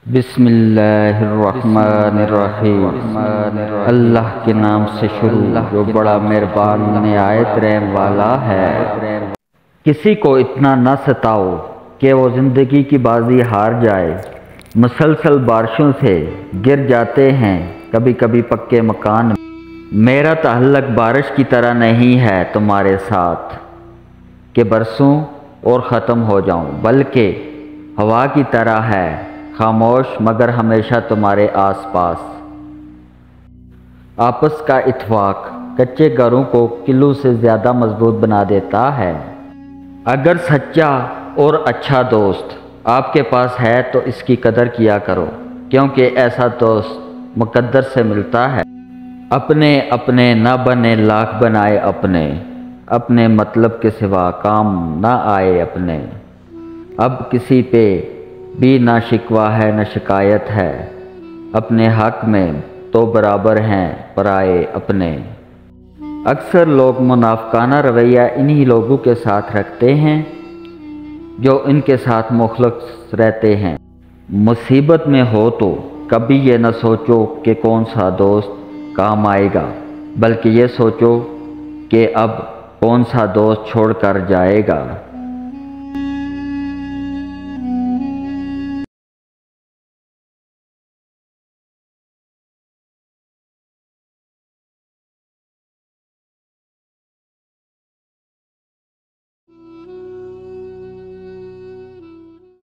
بسم اللہ الرحمن الرحیم۔ اللہ کے نام سے شروع جو بڑا مہربان نہایت رحم والا ہے۔ کسی کو اتنا نہ ستاؤ کہ وہ زندگی کی بازی ہار جائے۔ مسلسل بارشوں سے گر جاتے ہیں کبھی کبھی پکے مکان۔ میرا تعلق بارش کی طرح نہیں ہے تمہارے ساتھ کہ برسوں اور ختم ہو جاؤں، بلکہ ہوا کی طرح ہے، خاموش مگر ہمیشہ تمہارے آس پاس۔ آپس کا اتفاق کچے گھروں کو قلعوں سے زیادہ مضبوط بنا دیتا ہے۔ اگر سچا اور اچھا دوست آپ کے پاس ہے تو اس کی قدر کیا کرو، کیونکہ ایسا دوست مقدر سے ملتا ہے۔ اپنے اپنے نہ بنے لاکھ بنائے اپنے، اپنے مطلب کے سوا کام نہ آئے اپنے۔ اب کسی پہ بھی نہ شکوہ ہے نہ شکایت ہے، اپنے حق میں تو برابر ہیں پرائے اپنے۔ اکثر لوگ منافقانہ رویہ انہی لوگوں کے ساتھ رکھتے ہیں جو ان کے ساتھ مخلص رہتے ہیں۔ مصیبت میں ہو تو کبھی یہ نہ سوچو کہ کون سا دوست کام آئے گا، بلکہ یہ سوچو کہ اب کون سا دوست چھوڑ کر جائے گا۔